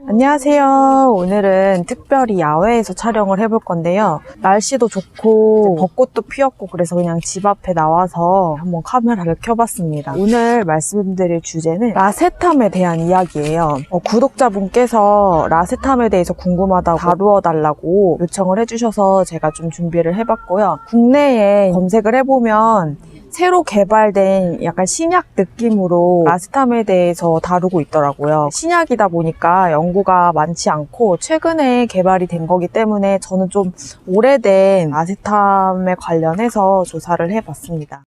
안녕하세요. 오늘은 특별히 야외에서 촬영을 해볼 건데요. 날씨도 좋고 벚꽃도 피었고 그래서 그냥 집 앞에 나와서 한번 카메라를 켜봤습니다. 오늘 말씀드릴 주제는 라세탐에 대한 이야기예요. 구독자분께서 라세탐에 대해서 궁금하다고 다루어달라고 요청을 해주셔서 제가 좀 준비를 해봤고요. 국내에 검색을 해보면 새로 개발된 약간 신약 느낌으로 라세탐에 대해서 다루고 있더라고요. 신약이다 보니까 연구가 많지 않고 최근에 개발이 된 거기 때문에 저는 좀 오래된 라세탐에 관련해서 조사를 해봤습니다.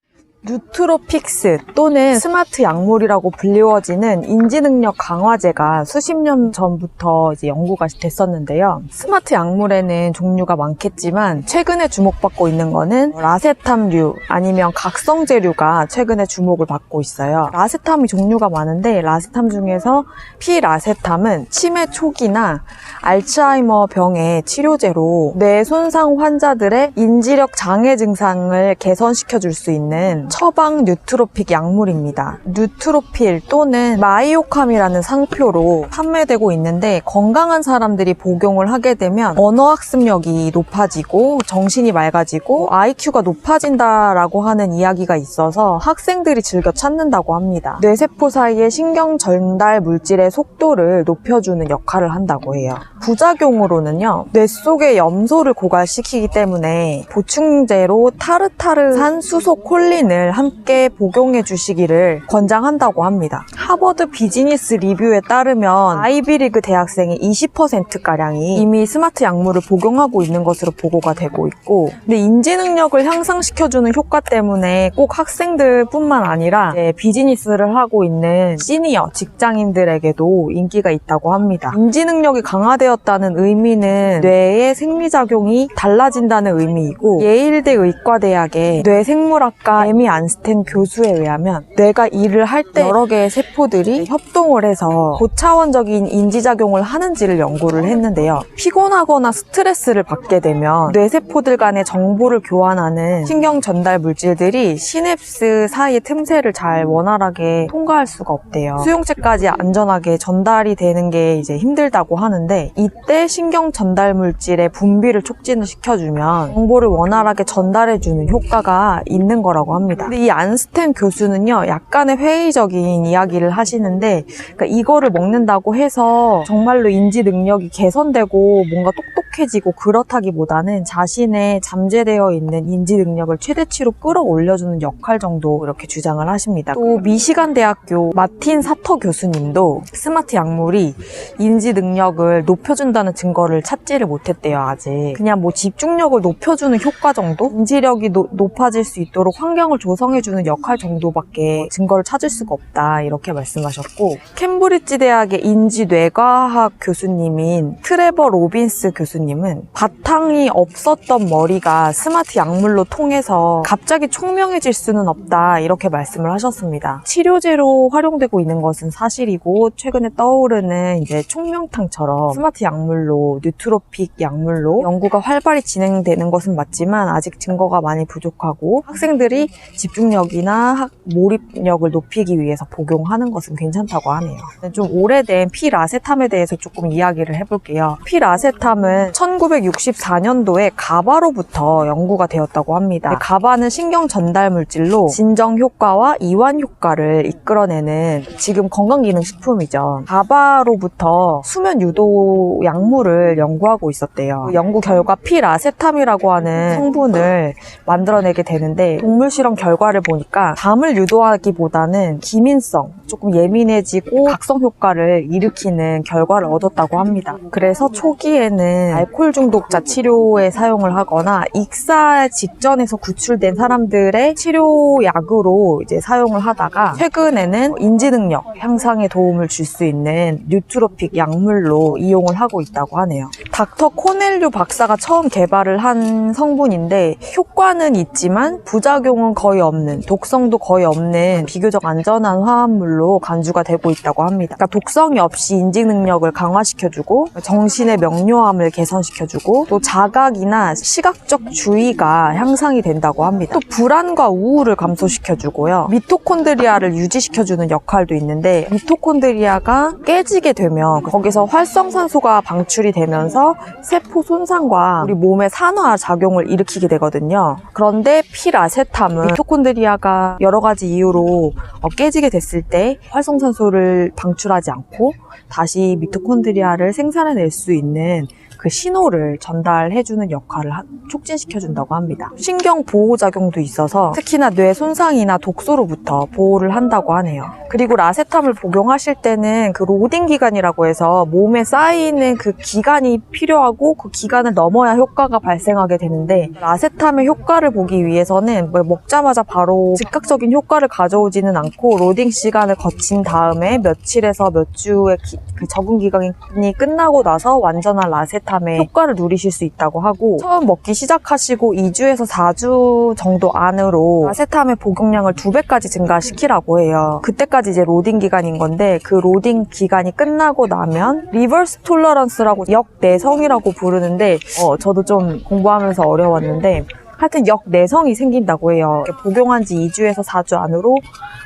뉴트로픽스 또는 스마트 약물이라고 불리워지는 인지능력 강화제가 수십 년 전부터 이제 연구가 됐었는데요. 스마트 약물에는 종류가 많겠지만 최근에 주목받고 있는 거는 라세탐류 아니면 각성제류가 최근에 주목을 받고 있어요. 라세탐이 종류가 많은데 라세탐 중에서 피라세탐은 치매 초기나 알츠하이머 병의 치료제로 뇌 손상 환자들의 인지력 장애 증상을 개선시켜 줄 수 있는 처방 뉴트로픽 약물입니다. 뉴트로필 또는 마이오캄이라는 상표로 판매되고 있는데 건강한 사람들이 복용을 하게 되면 언어학습력이 높아지고 정신이 맑아지고 IQ가 높아진다라고 하는 이야기가 있어서 학생들이 즐겨 찾는다고 합니다. 뇌세포 사이의 신경 전달 물질의 속도를 높여주는 역할을 한다고 해요. 부작용으로는요, 뇌 속의 염소를 고갈시키기 때문에 보충제로 타르타르산 수소콜린을 함께 복용해 주시기를 권장한다고 합니다. 하버드 비즈니스 리뷰에 따르면 아이비리그 대학생의 20%가량이 이미 스마트 약물을 복용하고 있는 것으로 보고가 되고 있고, 근데 인지 능력을 향상시켜주는 효과 때문에 꼭 학생들뿐만 아니라 비즈니스를 하고 있는 시니어 직장인들에게도 인기가 있다고 합니다. 인지 능력이 강화되었다는 의미는 뇌의 생리작용이 달라진다는 의미이고, 예일대 의과대학의 뇌생물학과 에미 안스텐 교수에 의하면 뇌가 일을 할 때 여러 개의 세포들이 협동을 해서 고차원적인 인지작용을 하는지를 연구를 했는데요. 피곤하거나 스트레스를 받게 되면 뇌세포들 간의 정보를 교환하는 신경 전달 물질들이 시냅스 사이의 틈새를 잘 원활하게 통과할 수가 없대요. 수용체까지 안전하게 전달이 되는 게 이제 힘들다고 하는데, 이때 신경 전달 물질의 분비를 촉진을 시켜주면 정보를 원활하게 전달해주는 효과가 있는 거라고 합니다. 근데 이 안스텐 교수는요, 약간의 회의적인 이야기를 하시는데, 그러니까 이거를 먹는다고 해서 정말로 인지 능력이 개선되고 뭔가 똑똑해지고 그렇다기보다는 자신의 잠재되어 있는 인지 능력을 최대치로 끌어올려주는 역할 정도 이렇게 주장을 하십니다. 또 미시간 대학교 마틴 사터 교수님도 스마트 약물이 인지 능력을 높여준다는 증거를 찾지를 못했대요. 아직 그냥 뭐 집중력을 높여주는 효과 정도, 인지력이 높아질 수 있도록 환경을 조성해주는 역할 정도밖에 증거를 찾을 수가 없다, 이렇게 말씀하셨고, 캠브리지 대학의 인지뇌과학 교수님인 트레버 로빈스 교수님은 바탕이 없었던 머리가 스마트 약물로 통해서 갑자기 총명해질 수는 없다, 이렇게 말씀을 하셨습니다. 치료제로 활용되고 있는 것은 사실이고, 최근에 떠오르는 이제 총명탕처럼 스마트 약물로, 뉴트로픽 약물로 연구가 활발히 진행되는 것은 맞지만 아직 증거가 많이 부족하고, 학생들이 집중력이나 몰입력을 높이기 위해서 복용하는 것은 괜찮다고 하네요. 좀 오래된 피라세탐에 대해서 조금 이야기를 해볼게요. 피라세탐은 1964년도에 가바로부터 연구가 되었다고 합니다. 가바는 신경 전달 물질로 진정 효과와 이완 효과를 이끌어내는 지금 건강기능식품이죠. 가바로부터 수면 유도 약물을 연구하고 있었대요. 연구 결과 피라세탐이라고 하는 성분을 만들어내게 되는데, 동물 실험 결과를 보니까 잠을 유도하기보다는 기민성, 조금 예민해지고 각성 효과를 일으키는 결과를 얻었다고 합니다. 그래서 초기에는 알코올 중독자 치료에 사용을 하거나 익사 직전에서 구출된 사람들의 치료약으로 이제 사용을 하다가 최근에는 인지능력 향상에 도움을 줄 수 있는 뉴트로픽 약물로 이용을 하고 있다고 하네요. 닥터 코넬류 박사가 처음 개발을 한 성분인데 효과는 있지만 부작용은 거의 거의 없는, 독성도 거의 없는 비교적 안전한 화합물로 간주가 되고 있다고 합니다. 그러니까 독성이 없이 인지 능력을 강화시켜주고 정신의 명료함을 개선시켜주고 또 자각이나 시각적 주의가 향상이 된다고 합니다. 또 불안과 우울을 감소시켜주고요. 미토콘드리아를 유지시켜주는 역할도 있는데 미토콘드리아가 깨지게 되면 거기서 활성산소가 방출이 되면서 세포 손상과 우리 몸의 산화 작용을 일으키게 되거든요. 그런데 필아세탐은 미토콘드리아가 여러 가지 이유로 깨지게 됐을 때 활성산소를 방출하지 않고 다시 미토콘드리아를 생산해낼 수 있는 그 신호를 전달해주는 역할을 촉진시켜준다고 합니다. 신경 보호작용도 있어서 특히나 뇌 손상이나 독소로부터 보호를 한다고 하네요. 그리고 라세탐을 복용하실 때는 그 로딩 기간이라고 해서 몸에 쌓이는 그 기간이 필요하고 그 기간을 넘어야 효과가 발생하게 되는데 라세탐의 효과를 보기 위해서는 먹자마자 바로 즉각적인 효과를 가져오지는 않고 로딩 시간을 거친 다음에 며칠에서 몇 주의 그 적응 기간이 끝나고 나서 완전한 라세탐의 효과를 누리실 수 있다고 하고 처음 먹기 시작하시고 2주에서 4주 정도 안으로 라세탐의 복용량을 2배까지 증가시키라고 해요. 그때까지 이제 로딩 기간인 건데 그 로딩 기간이 끝나고 나면 리버스 톨러런스라고 역내성이라고 부르는데 저도 좀 공부하면서 어려웠는데 하여튼 역내성이 생긴다고 해요. 복용한 지 2주에서 4주 안으로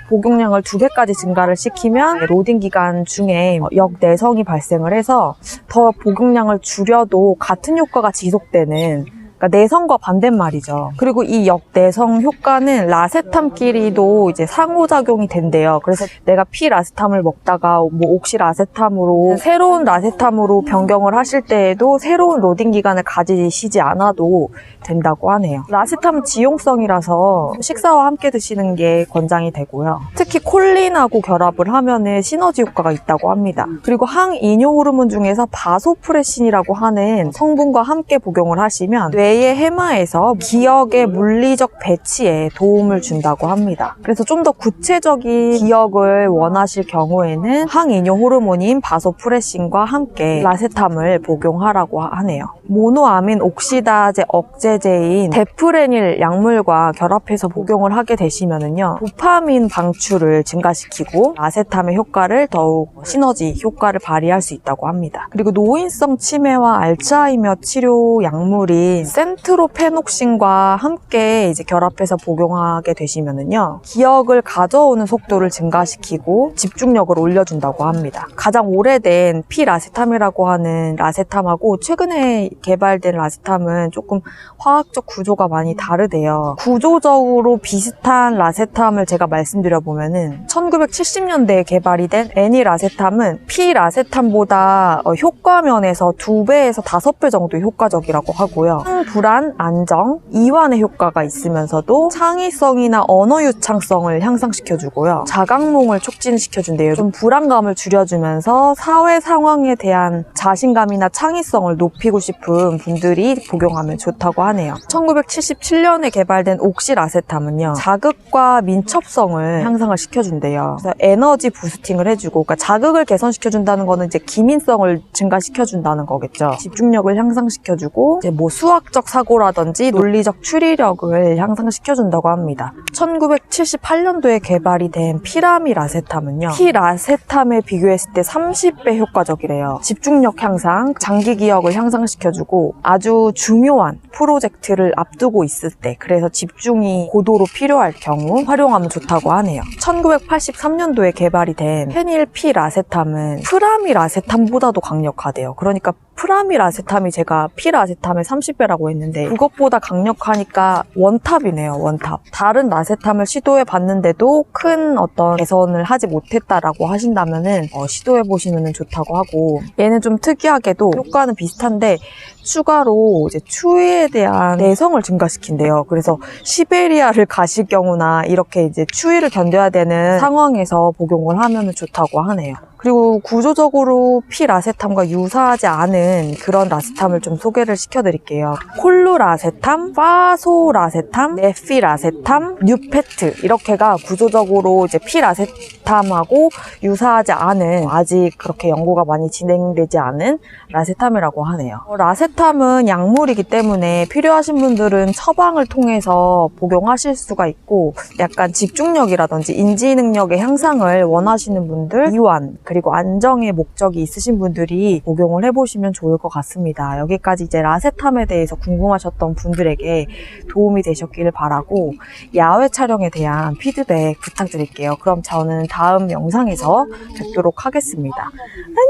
복용량을 2배까지 증가를 시키면 로딩 기간 중에 역내성이 발생을 해서 더 복용량을 줄여도 같은 효과가 지속되는 그러니까 내성과 반대말이죠. 그리고 이 역내성 효과는 라세탐끼리도 이제 상호작용이 된대요. 그래서 내가 필라세탐을 먹다가 옥시라세탐으로 새로운 라세탐으로 변경을 하실 때에도 새로운 로딩 기간을 가지시지 않아도 된다고 하네요. 라세탐은 지용성이라서 식사와 함께 드시는 게 권장이 되고요. 특히 콜린하고 결합을 하면은 시너지 효과가 있다고 합니다. 그리고 항이뇨 호르몬 중에서 바소프레신이라고 하는 성분과 함께 복용을 하시면 뇌의 해마에서 기억의 물리적 배치에 도움을 준다고 합니다. 그래서 좀 더 구체적인 기억을 원하실 경우에는 항이뇨 호르몬인 바소프레신과 함께 라세탐을 복용하라고 하네요. 모노아민 옥시다제 억제제인 데프레닐 약물과 결합해서 복용을 하게 되시면은요, 도파민 방출을 증가시키고 라세탐의 효과를 더욱 시너지 효과를 발휘할 수 있다고 합니다. 그리고 노인성 치매와 알츠하이머 치료 약물인 센트로페녹신과 함께 이제 결합해서 복용하게 되시면은요, 기억을 가져오는 속도를 증가시키고 집중력을 올려준다고 합니다. 가장 오래된 피라세탐이라고 하는 라세탐하고 최근에 개발된 라세탐은 조금 화학적 구조가 많이 다르대요. 구조적으로 비슷한 라세탐을 제가 말씀드려보면은 1970년대에 개발이 된 애니라세탐은 피라세탐보다 효과 면에서 2배에서 5배 정도 효과적이라고 하고요. 불안, 안정, 이완의 효과가 있으면서도 창의성이나 언어 유창성을 향상시켜주고요. 자각몽을 촉진시켜준대요. 좀 불안감을 줄여주면서 사회 상황에 대한 자신감이나 창의성을 높이고 싶은 분들이 복용하면 좋다고 하네요. 1977년에 개발된 옥시라세탐은요, 자극과 민첩성을 향상을 시켜준대요. 그래서 에너지 부스팅을 해주고, 그러니까 자극을 개선시켜준다는 거는 이제 기민성을 증가시켜준다는 거겠죠. 집중력을 향상시켜주고, 이제 수학적 사고라든지 논리적 추리력을 향상시켜준다고 합니다. 1978년도에 개발이 된 피라미라세탐은요, 피라세탐에 비교했을 때 30배 효과적이래요. 집중력 향상, 장기 기억을 향상시켜주고 아주 중요한 프로젝트를 앞두고 있을 때, 그래서 집중이 고도로 필요할 경우 활용하면 좋다고 하네요. 1983년도에 개발이 된 페닐피라세탐은 프라미라세탐보다도 강력하대요. 그러니까 프라미라세탐이 제가 피라세탐의 30배라고 했는데 그것보다 강력하니까 원탑이네요. 원탑. 다른 라세탐을 시도해 봤는데도 큰 어떤 개선을 하지 못했다라고 하신다면은 시도해 보시면 좋다고 하고, 얘는 좀 특이하게도 효과는 비슷한데 추가로 이제 추위에 대한 내성을 증가시킨대요. 그래서 시베리아를 가실 경우나 이렇게 이제 추위를 견뎌야 되는 상황에서 복용을 하면 좋다고 하네요. 그리고 구조적으로 피라세탐과 유사하지 않은 그런 라세탐을 좀 소개를 시켜드릴게요. 콜루라세탐, 파소라세탐, 네피라세탐, 뉴페트 이렇게가 구조적으로 이제 피라세탐하고 유사하지 않은, 아직 그렇게 연구가 많이 진행되지 않은 라세탐이라고 하네요. 라세탐은 약물이기 때문에 필요하신 분들은 처방을 통해서 복용하실 수가 있고, 약간 집중력이라든지 인지 능력의 향상을 원하시는 분들, 이완 그리고 안정의 목적이 있으신 분들이 복용을 해보시면 좋을 것 같습니다. 여기까지 이제 라세탐에 대해서 궁금하셨던 분들에게 도움이 되셨기를 바라고, 야외 촬영에 대한 피드백 부탁드릴게요. 그럼 저는 다음 영상에서 뵙도록 하겠습니다. 안녕!